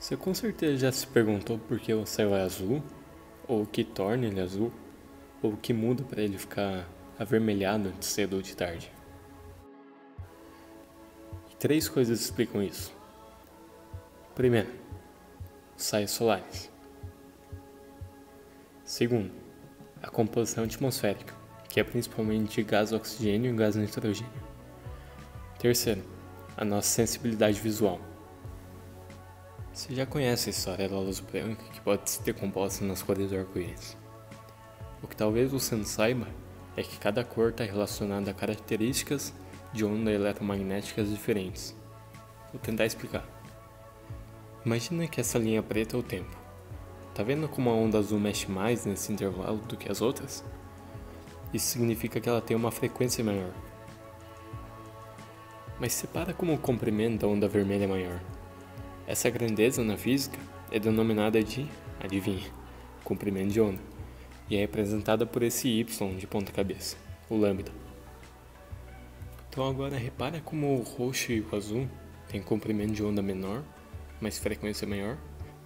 Você com certeza já se perguntou por que o céu é azul, ou o que torna ele azul, ou o que muda para ele ficar avermelhado de cedo ou de tarde. E três coisas explicam isso. Primeiro, os saios solares. Segundo, a composição atmosférica, que é principalmente de gás oxigênio e gás nitrogênio. Terceiro, a nossa sensibilidade visual. Você já conhece a história da luz branca que pode se decomposta nas cores do arco-íris. O que talvez você não saiba é que cada cor está relacionada a características de ondas eletromagnéticas diferentes. Vou tentar explicar. Imagina que essa linha preta é o tempo. Tá vendo como a onda azul mexe mais nesse intervalo do que as outras? Isso significa que ela tem uma frequência maior. Mas separa como o comprimento da onda vermelha é maior. Essa grandeza na física é denominada de, adivinha, comprimento de onda, e é representada por esse Y de ponta cabeça, o lambda. Então agora repara como o roxo e o azul têm comprimento de onda menor, mas frequência maior,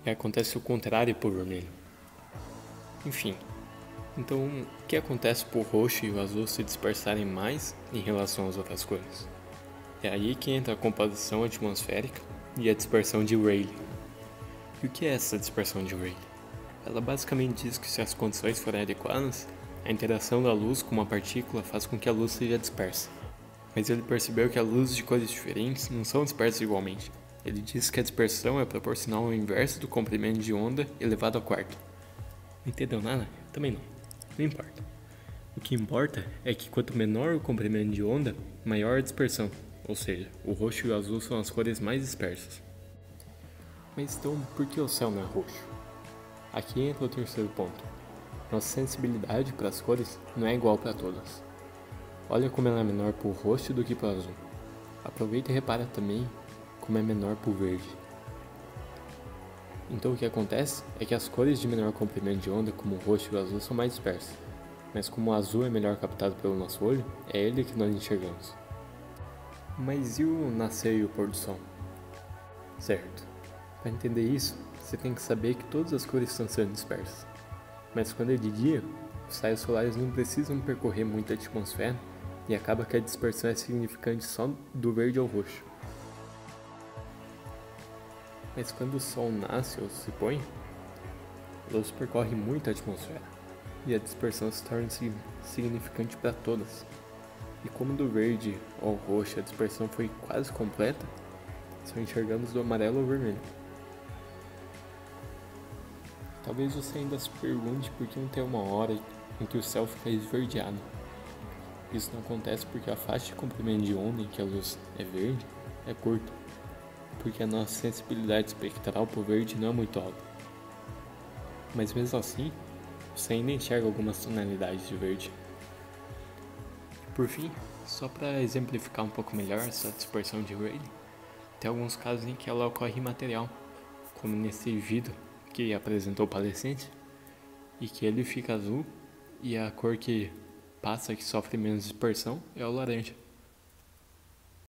e acontece o contrário para o vermelho. Enfim, então o que acontece para o roxo e o azul se dispersarem mais em relação às outras cores? É aí que entra a composição atmosférica e a dispersão de Rayleigh. E o que é essa dispersão de Rayleigh? Ela basicamente diz que se as condições forem adequadas, a interação da luz com uma partícula faz com que a luz seja dispersa. Mas ele percebeu que as luzes de cores diferentes não são dispersas igualmente. Ele disse que a dispersão é proporcional ao inverso do comprimento de onda elevado ao quarto. Não entendeu nada? Também não. Não importa. O que importa é que quanto menor o comprimento de onda, maior a dispersão. Ou seja, o roxo e o azul são as cores mais dispersas. Mas então, por que o céu não é roxo? Aqui entra o terceiro ponto. Nossa sensibilidade para as cores não é igual para todas. Olha como ela é menor para o roxo do que para o azul. Aproveita e repara também como é menor para o verde. Então o que acontece é que as cores de menor comprimento de onda, como o roxo e o azul, são mais dispersas. Mas como o azul é melhor captado pelo nosso olho, é ele que nós enxergamos. Mas e o nascer e o pôr do sol? Certo. Para entender isso, você tem que saber que todas as cores estão sendo dispersas. Mas quando é de dia, os raios solares não precisam percorrer muita atmosfera e acaba que a dispersão é significante só do verde ao roxo. Mas quando o sol nasce ou se põe, a luz percorre muita atmosfera e a dispersão se torna significante para todas. E como do verde ao roxo a dispersão foi quase completa, só enxergamos do amarelo ao vermelho. Talvez você ainda se pergunte por que não tem uma hora em que o céu fica esverdeado. Isso não acontece porque a faixa de comprimento de onda em que a luz é verde é curta, porque a nossa sensibilidade espectral para o verde não é muito alta. Mas mesmo assim, você ainda enxerga algumas tonalidades de verde. Por fim, só para exemplificar um pouco melhor essa dispersão de Rayleigh, tem alguns casos em que ela ocorre imaterial, como nesse vidro que apresentou o palestrante, e que ele fica azul e a cor que passa, que sofre menos dispersão, é o laranja.